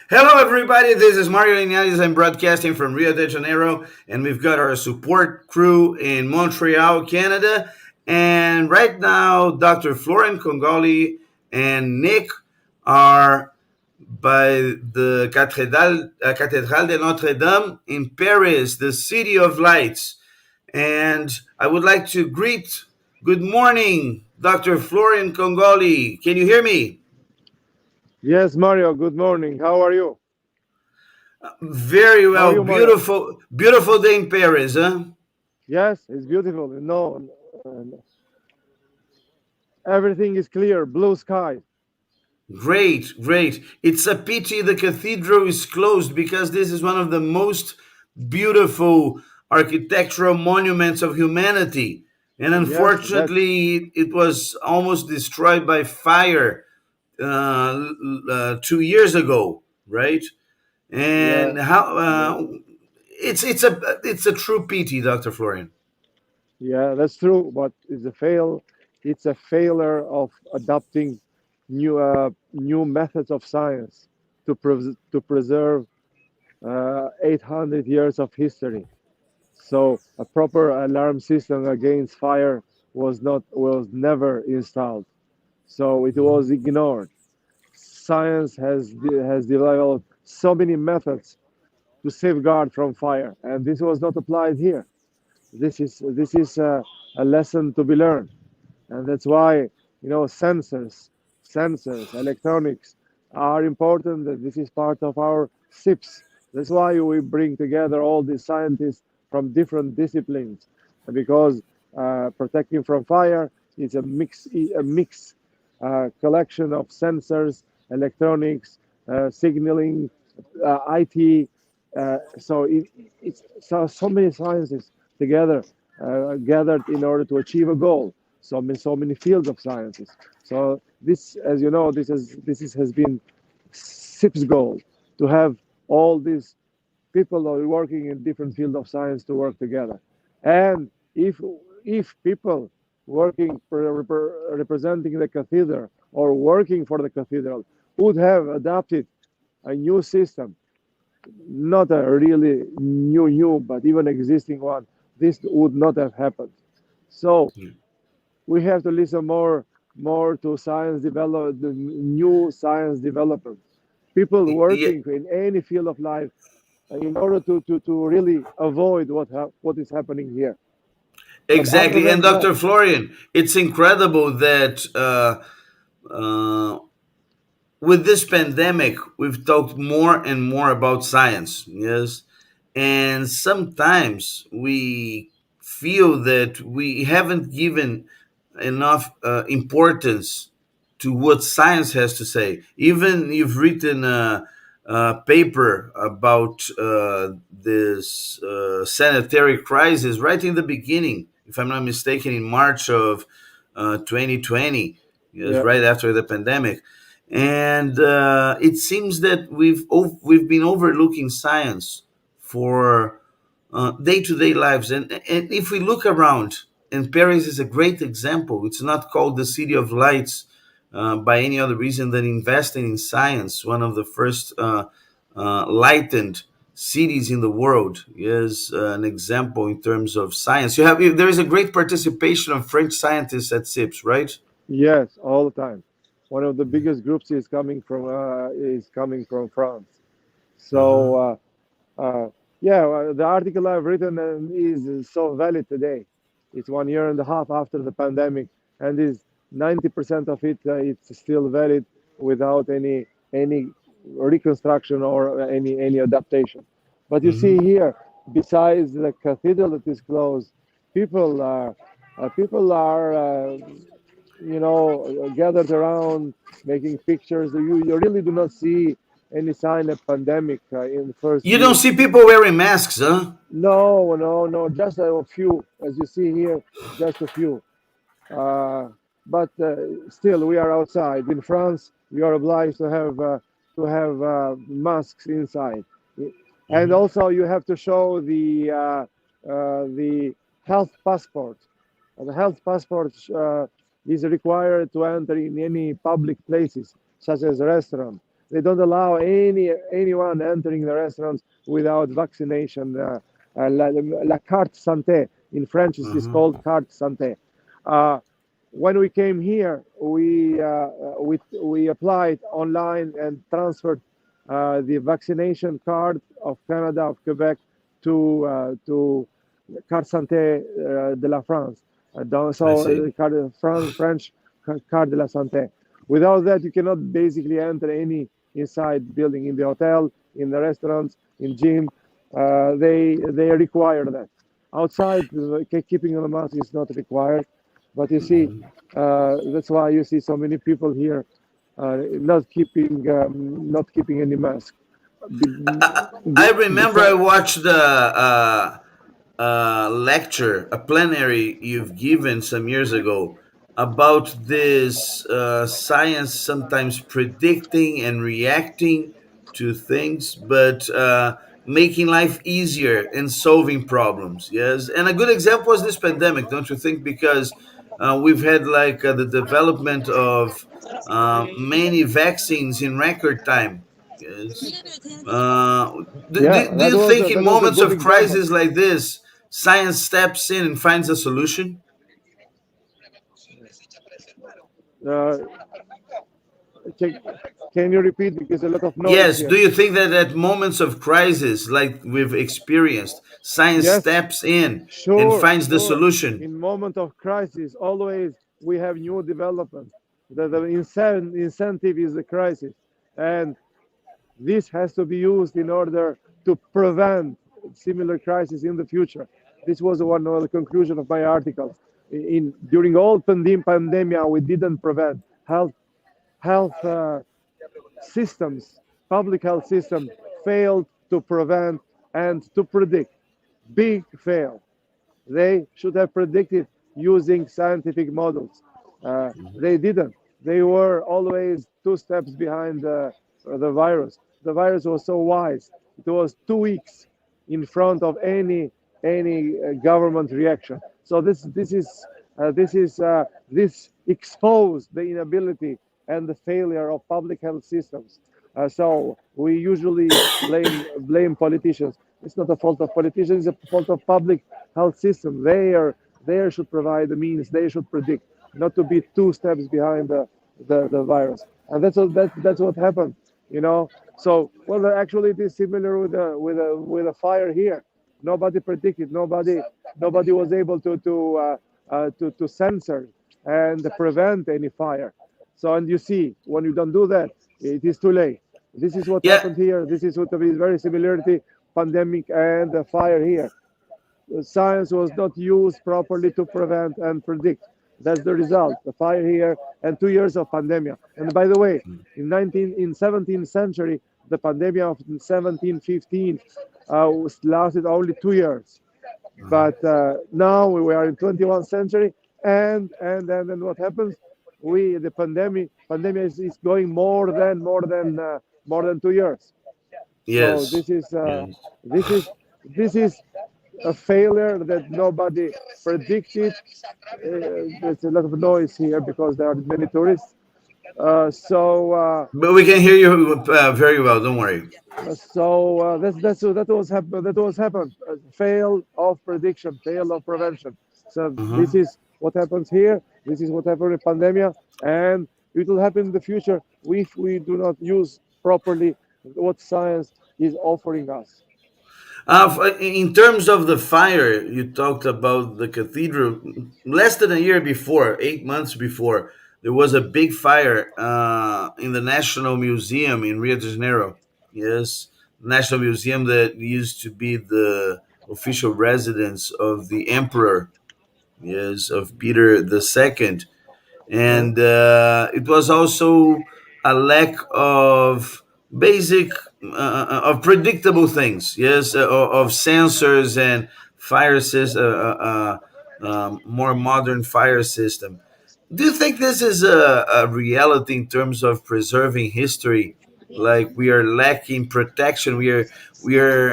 Hello, everybody. This is Mario Linares. I'm broadcasting from Rio de Janeiro, and we've got our support crew in Montreal, Canada. And right now, Dr. Florian Kongoli and Nick are by the Cathédrale de Notre Dame in Paris, the City of Lights. And I would like to greet, good morning, Dr. Florian Kongoli. Can you hear me? Yes, Mario, good morning. How are you? Very How are well. you, Mario? Beautiful, beautiful day in Paris, huh? Yes, it's beautiful. No, everything is clear, blue sky. Great, great. It's a pity the cathedral is closed because this is one of the most beautiful architectural monuments of humanity. And Yes, that's unfortunately, it was almost destroyed by fire 2 years ago, right? yeah, And how yeah, it's a true pity, Dr. Florian. yeah, that's true. But it's a failure of adopting new methods of science to preserve 800 years of history. So a proper alarm system against fire was never installed. So it was ignored. Science has developed so many methods to safeguard from fire, and this was not applied here. This is a lesson to be learned, and that's why sensors, electronics are important. That this is part of our SIPs. That's why we bring together all these scientists from different disciplines, because protecting from fire is a mix collection of sensors, electronics, signaling, IT. It's so many sciences together, gathered in order to achieve a goal. So many fields of sciences. So this, as you know, has been SIP's goal, to have all these people that are working in different fields of science to work together. And if people working representing the cathedral or working for the cathedral would have adopted a new system, not a really new, but even existing one, this would not have happened. So we have to listen more to science develop the new science development. People Yeah, working in any field of life, in order to really avoid what is happening here. But other exactly. And than that, Dr. Florian, it's incredible that uh, with this pandemic, we've talked more and more about science, yes? And sometimes we feel that we haven't given enough importance to what science has to say. Even you've written a paper about this sanitary crisis right in the beginning, if I'm not mistaken, in March of 2020, yes, yeah, right after the pandemic. And it seems that we've been overlooking science for day-to-day lives. And if we look around, and Paris is a great example, it's not called the City of Lights by any other reason than investing in science. One of the first lightened cities in the world is an example in terms of science. There is a great participation of French scientists at SIPS, right? yes, all the time. One of the biggest groups is coming from France. Uh-huh. So yeah, the article I've written is so valid today. It's 1 year and a half after the pandemic, and is 90% of it, it's still valid without any reconstruction or any adaptation. But you see Hmm. here, besides the cathedral that is closed, people are gathered around making pictures. You really do not see any sign of pandemic in the first You don't week. see people wearing masks, huh? No, no, no, just a few, as you see here, just a few. Uh, but still, we are outside. In France, we are obliged to have masks inside, and Hmm. also you have to show the health passport. The health passport is required to enter in any public places, such as a restaurant. They don't allow anyone entering the restaurants without vaccination. La carte santé in French is Uh-huh. called carte santé. Uh, when we came here, we applied online and transferred the vaccination card of Canada, of Quebec, to carte santé de la France. I So see. French carte de la santé. Without that, you cannot basically enter any inside building, in the hotel, in the restaurants, in gym. They require that. Outside, keeping the mask is not required. But you see, that's why you see so many people here not keeping any mask. I remember I Besides, watched a lecture, a plenary you've given some years ago about this science sometimes predicting and reacting to things, but making life easier and solving problems. Yes, and a good example was this pandemic, don't you think? Because we've had like the development of many vaccines in record time. Yes. Uh, yeah, do you think in that was a moments good of example. crisis like this, science steps in and finds a solution? Uh, can, can you repeat, because a lot of noise Yes. Do here? you think that at moments of crisis like we've experienced, science Yes, steps in and sure, finds the sure. solution? In moment of crisis, always we have new development. The incentive is the crisis, and this has to be used in order to prevent similar crises in the future. This was one of the conclusion of my articles. In during all pandemia, we didn't prevent health systems, public health system failed to prevent and to predict. Big fail. They should have predicted using scientific models. They didn't. They were always two steps behind the virus. The virus was so wise. It was 2 weeks in front of any government reaction. So this exposed the inability and the failure of public health systems. So we usually blame politicians. It's not a fault of politicians; it's a fault of public health system. They should provide the means. They should predict, not to be 2 steps behind the virus. And that's what happened. You know. So well, actually, it is similar with a fire here. Nobody predicted. Nobody was able to censor and prevent any fire. So, and you see, when you don't do that, it is too late. This is what Yeah. happened here. This is what is very similarity pandemic and the fire here. Science was not used properly to prevent and predict. That's the result. The fire here and 2 years of pandemic. And by the way, in 17th century, the pandemic of 1715 lasted only 2 years. But now we are in 21st century, and what happens? The pandemic is going more than 2 years. So Yes. Yes. this is this is a failure that nobody predicted. There's a lot of noise here because there are many tourists. So But we can hear you very well. Don't worry. that was happened. Fail of prediction, fail of prevention. So Uh-huh. this is what happens here. This is what happened in pandemia, and it will happen in the future if we do not use properly what science is offering us. In terms of the fire, you talked about the cathedral. Less than a year before, 8 months before, there was a big fire in the National Museum in Rio de Janeiro. Yes, National Museum that used to be the official residence of the emperor. Yes, of Peter II, Uh, and it was also a lack of basic of predictable things. Yes, of sensors and more modern fire system. Do you think this is a reality in terms of preserving history? Like we are lacking protection, we are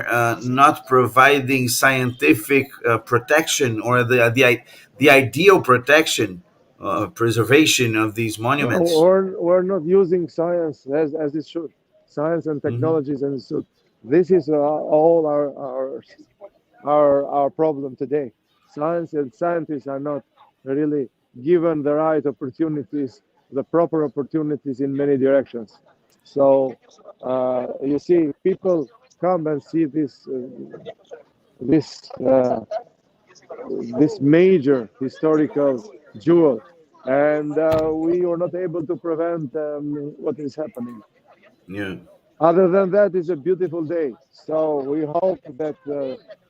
not providing scientific protection or the ideal protection, preservation of these no, monuments. we're not using science as it should. science and Hmm. technologies, and so this is all our problem today. Science and scientists are not really given the right opportunities, the proper opportunities in many directions. So you see, people come and see this this major historical jewel, and we were not able to prevent what is happening. Yeah. Other than that, it's a beautiful day. So we hope that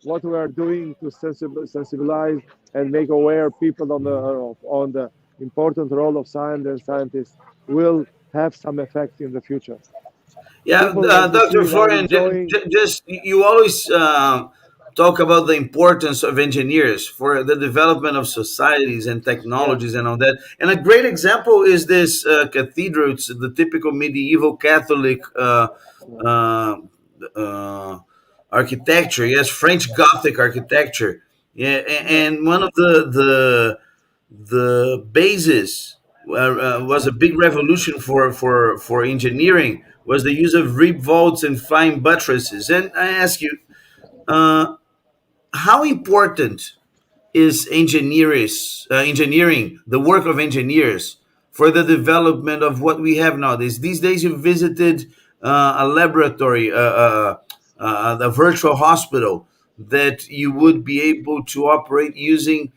what we are doing to sensibilize and make aware people on the important role of science and scientists will have some effect in the future. Yeah, People, as you Dr. see, are Florian, enjoying. just you always talk about the importance of engineers for the development of societies and Yeah, technologies and all that. And a great example is this cathedral. It's the typical medieval Catholic uh, uh, architecture. Yes, French Gothic architecture. Yeah, yeah, and one of the basis was a big revolution for engineering was the use of rib vaults and flying buttresses. And I ask you, uh, how important is engineering, the work of engineers, for the development of what we have nowadays? These days, you visited a laboratory, a virtual hospital that you would be able to operate using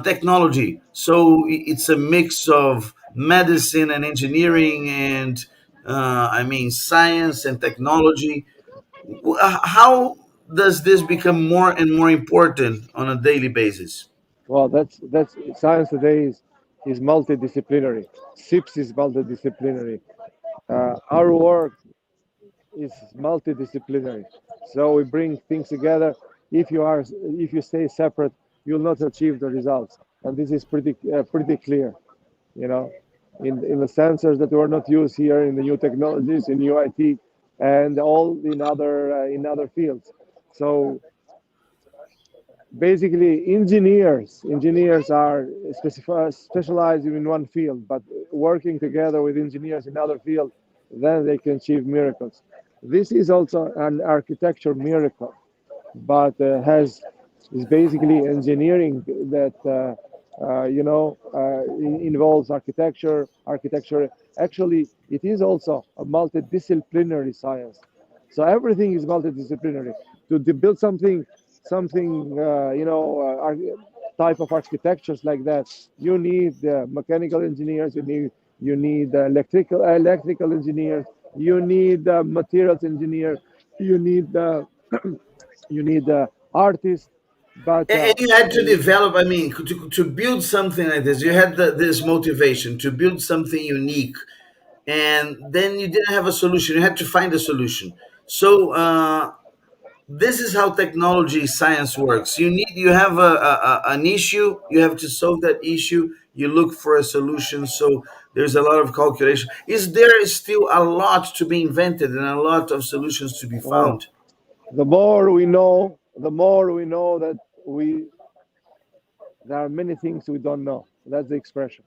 technology. So it's a mix of medicine and engineering, and I mean science and technology. How does this become more and more important on a daily basis? well, that's science today is multidisciplinary. SIPS is multidisciplinary. Our work is multidisciplinary. So we bring things together. If you stay separate, you'll not achieve the results. And this is pretty clear, you know, in the sensors that were not used here, in the new technologies, in new IT, and all in other fields. So basically, engineers are specialized in one field, but working together with engineers in other fields, then they can achieve miracles. This is also an architecture miracle, but has is basically engineering that involves architecture. Architecture actually it is also a multidisciplinary science. So everything is multidisciplinary. To build something type of architectures like that, you need mechanical engineers. You need electrical engineers. You need materials engineer. You need artists, but And you had to develop, I mean, to build something like this, you had this motivation to build something unique, and then you didn't have a solution. You had to find a solution. So this is how technology science works. You have an issue, you have to solve that issue, you look for a solution. So there's a lot of calculation. Is there still a lot to be invented and a lot of solutions to be oh, found? the more we know that we there are many things we don't know. That's the expression.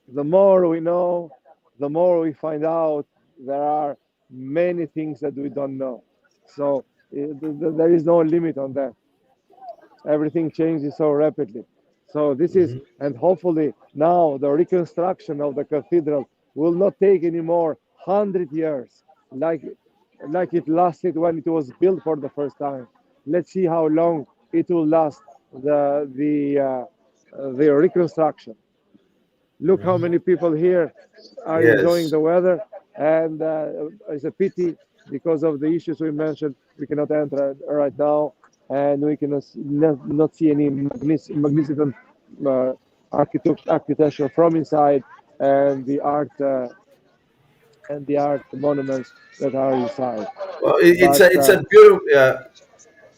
The more we know, the more we find out there are many things that we don't know. So there is no limit on that. Everything changes so rapidly. So this is, Mhm. and hopefully now the reconstruction of the cathedral will not take anymore 100 years, like it lasted when it was built for the first time. Let's see how long it will last. The reconstruction. Look how many people here are enjoying Yes. the weather, and it's a pity because of the issues we mentioned. We cannot enter right now, and we cannot not see any magnificent uh, architecture from inside, and the art monuments that are inside. Well, But it's a beautiful,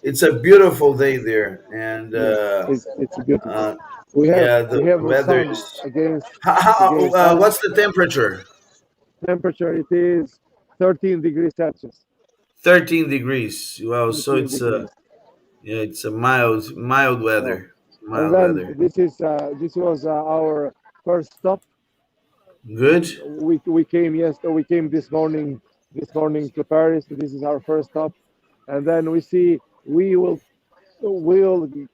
it's a beautiful day there, and yes, it's beautiful. uh, We have yeah, we the have the weather sun is. against sun. What's the temperature? Temperature it is 13 degrees Celsius. 13 degrees. Well, so 13 it's a, degrees. yeah, it's a mild Oh. weather, And mild then weather. this was our first stop. Good. We came this morning this morning to Paris. This is our first stop, and then we see we will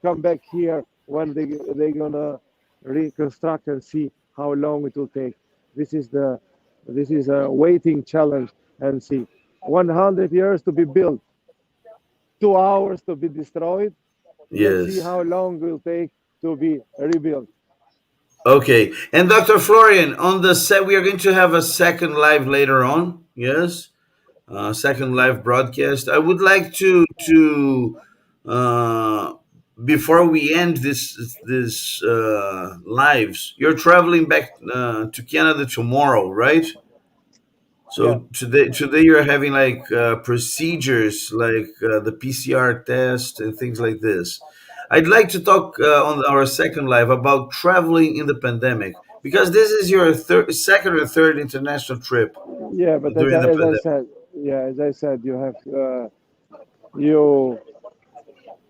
come back here when they're gonna reconstruct and see how long it will take. This is the this is a waiting challenge and see 100 years to be built, 2 hours to be destroyed. Let's see Yes. how long it will take to be rebuilt. Okay. And Dr. Florian, on the set, we are going to have a second live later on. Yes. Second live broadcast. I would like to uh, before we end this lives. You're traveling back to Canada tomorrow, right? Yeah, So today you're having like procedures like the PCR test and things like this. I'd like to talk on our second live about traveling in the pandemic because this is your second or third international trip yeah. But during the as I pandemic. said, yeah, as I said, you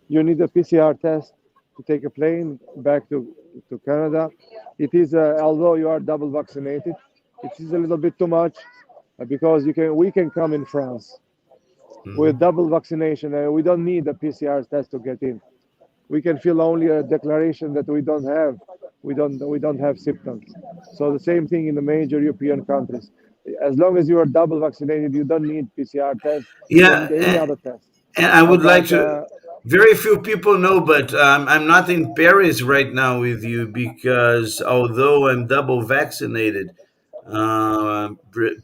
you need a PCR test to take a plane back to Canada. It is although you are double vaccinated, it is a little bit too much because you can we can come in France with Mhm. double vaccination and we don't need a PCR test to get in. We can fill only a declaration that we don't have symptoms. So the same thing in the major European countries. As long as you are double vaccinated, you don't need PCR test. You don't Yeah, need any other test. and I would like But to. Very few people know, but I'm not in Paris right now with you because although I'm double vaccinated,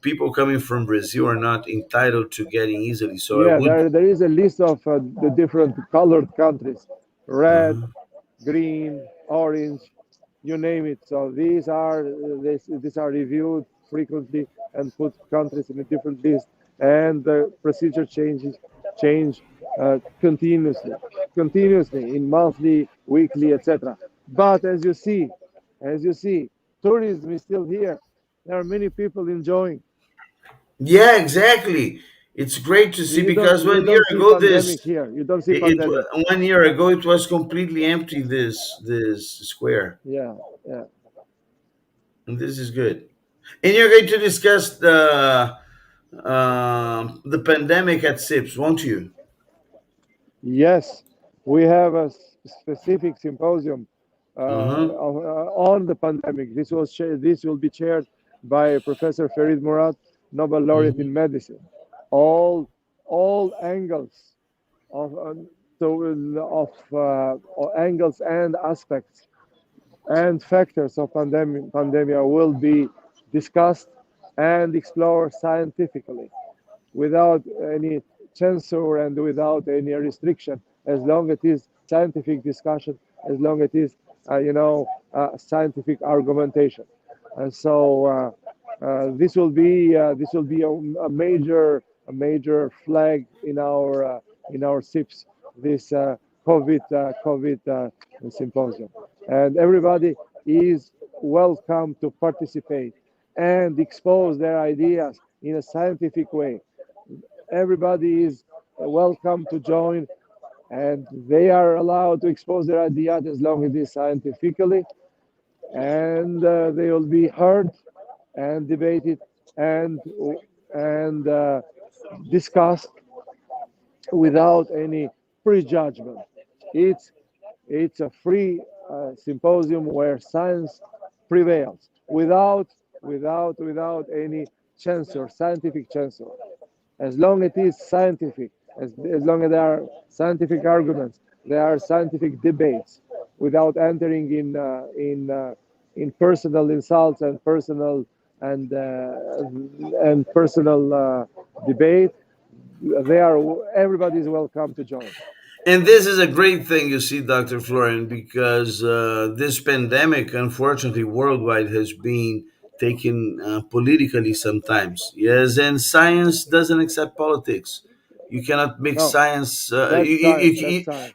people coming from Brazil are not entitled to getting easily. So I yeah, would. there is a list of the different colored countries: red, Uh-huh. green, orange, you name it. So these are reviewed frequently and put countries in a different list, and the procedure change continuously in monthly, weekly, etc. But as you see, tourism is still here. There are many people enjoying. Yeah, exactly. It's great to see because You one year don't see ago this pandemic here. You don't see pandemic. 1 year ago it was completely empty. This square, Yeah, yeah. and this is good. And you're going to discuss the pandemic at SIPS, won't you? Yes, we have a specific symposium Uh-huh. on the pandemic. This will be chaired by Professor Farid Murad, Nobel laureate Hmm. in medicine. All all angles of angles and aspects and factors of pandemia will be discussed and explored scientifically without any censor and without any restriction, as long as it is scientific discussion, as long as it is, scientific argumentation. And so this will be a major flag in our SIPs, this COVID symposium, and everybody is welcome to participate and expose their ideas in a scientific way. Everybody is welcome to join, and they are allowed to expose their ideas as long as it is scientifically, and they will be heard and debated and and discussed without any prejudgment. It's it's a free symposium where science prevails without any censor, scientific censor. As long as it is scientific, as long as there are scientific arguments, there are scientific debates without entering in personal insults and personal debate. They are Everybody is welcome to join. And this is a great thing, you see, Dr. Florian, because this pandemic, unfortunately, worldwide has been taken politically sometimes. Yes, and science doesn't accept politics. You cannot mix No, science. that's science. That's science.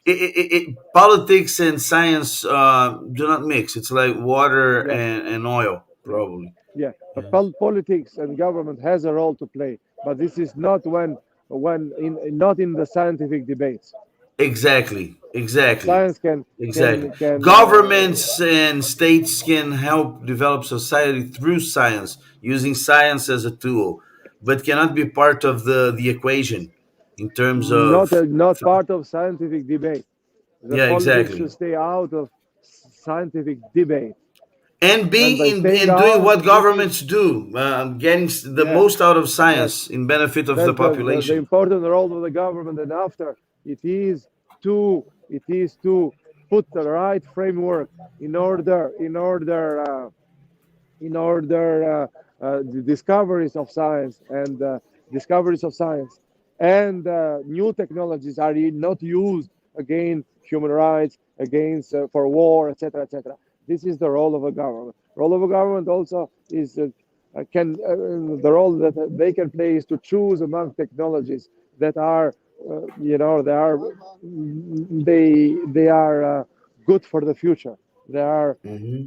Politics and science do not mix. It's like water Yeah, and oil, yeah, probably. yeah. But Yes. politics and government has a role to play. But this is not not in the scientific debates. Exactly, exactly, Science can exactly. can can Governments and states can help develop society through science, using science as a tool. but cannot be part of the equation in terms not of not part of scientific debate. The yeah, politics should exactly. stay out of scientific debate, And and being by staying in doing out, what this is governments do, getting the yes, most out of yes. science in benefit of the That's the population. important role of the government. And after it is to put the right framework in order the discoveries of science and new technologies are not used against human rights, against for war, etc., etc. This is the role of a government. Role of a government also is can the role that they can play is to choose among technologies that are they are good for the future. They are Hmm.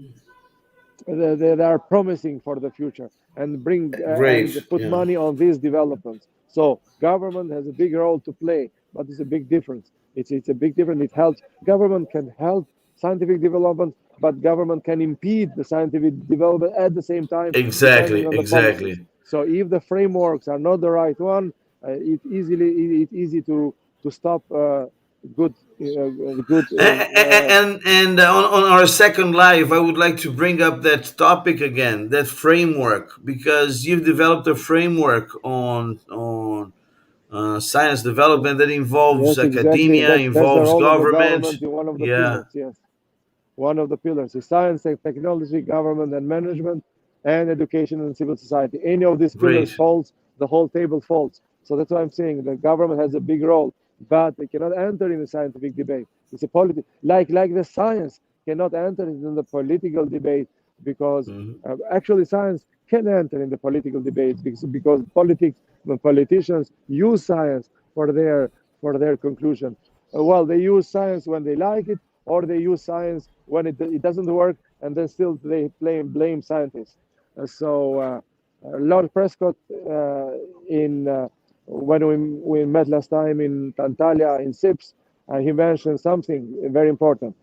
they are promising for the future and bring Great. and put Yeah. money on these developments. So government has a big role to play, but it's a big difference. It's a big difference. It helps. Government can help scientific development, but government can impede the scientific development at the same time, depending Exactly. on the policies. Exactly. So if the frameworks are not the right one, it's easy to stop good good And on our second live, I would like to bring up that topic again, that framework, because you've developed a framework on science development that involves yes, exactly. academia, That's the involves role of the government. government in one of the Yeah, pillars. Yes, one of the pillars is science and technology, government and management, and education and civil society. Any of these pillars great. falls, the whole table falls. So that's why I'm saying the government has a big role, but they cannot enter in the scientific debate. It's a like the science cannot enter in the political debate because Mhm. actually science can enter in the political debates because politics, the politicians use science for their conclusion. Well, they use science when they like it, or they use science when it doesn't work, and then still they blame scientists. Lord Prescott, in when we met last time in Antalya in SIPS, he mentioned something very important.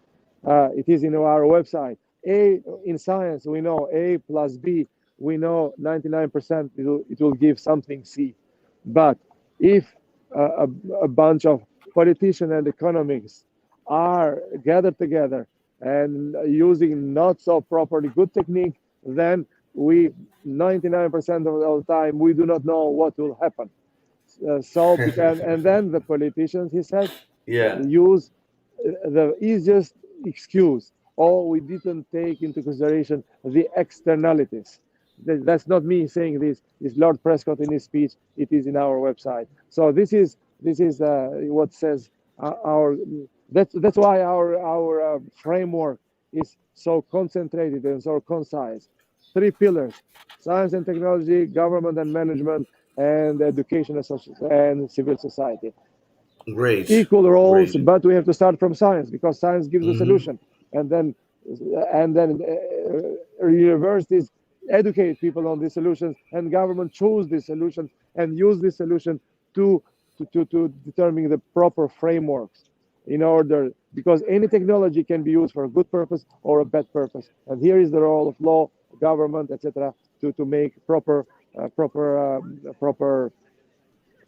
It is in our website. A in science we know A plus B. We know 99% it will give something C. But if a, a bunch of politicians and economists are gathered together and using not so properly good technique, then we 99% of the time we do not know what will happen. And then the politicians, he said, Yeah, use the easiest excuse. Oh, we didn't take into consideration the externalities. That's not me saying this. It's Lord Prescott in his speech. It is in our website. So this is what says our. That's why our framework is so concentrated and so concise. Three pillars: science and technology, government and management, and education and civil society. great, Equal roles, great. but we have to start from science because science gives the Hmm. solution, and then universities educate people on these solutions, and government choose these solutions and use this solution to to determine the proper frameworks in order because any technology can be used for a good purpose or a bad purpose, and here is the role of law, government, etc., to make proper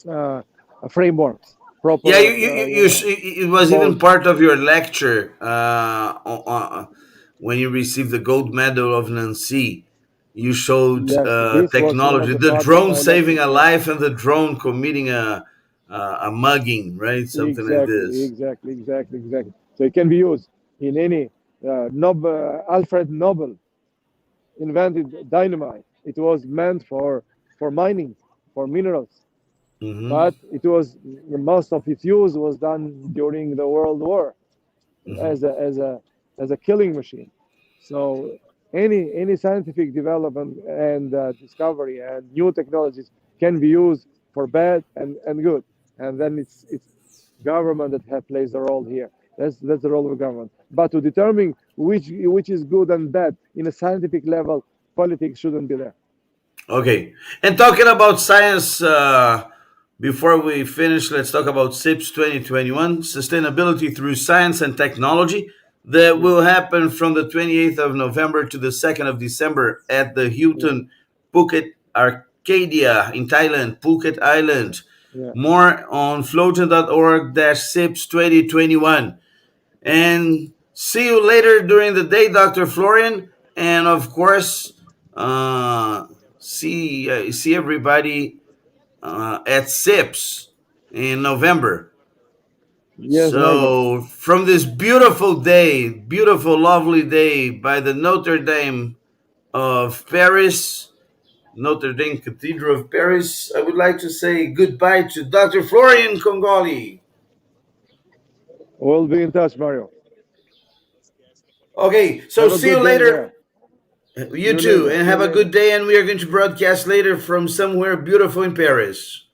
uh, frameworks, Yeah, proper it was even laws. part of your lecture when you received the gold medal of Nancy. You showed Yes, this was one of technology, the the part of drone my lecture. saving a Yes, life and the drone committing a mugging, right? Something like exactly, this. exactly, exactly, exactly. So it can be used in any. Alfred Nobel invented dynamite. It was meant for mining, for minerals, Hmm. but it was most of its use was done during the World War Hmm. as a killing machine. So any scientific development and discovery and new technologies can be used for bad and good, and then it's government that plays a role here. That's the role of government. But to determine which is good and bad in a scientific level, politics shouldn't be there. Okay. And talking about science, before we finish, let's talk about SIPS 2021, Sustainability Through Science and Technology, that Yes, will happen from the 28th of November to the 2nd of December at the yes, Hilton Phuket Cadia in Thailand, Phuket Island. Yeah. More on floating.org-SIPS 2021. And see you later during the day, Dr. Florian. And of course, see everybody at SIPS in November. Yes, Michael. So, from this beautiful day, beautiful, lovely day by the Notre Dame of Paris, Notre Dame Cathedral of Paris, I would like to say goodbye to Dr. Florian Kongoli. We'll be in touch, Mario. Okay, so Have a see you good day later. there. You You too, later. and See you have a good later. day. And we are going to broadcast later from somewhere beautiful in Paris.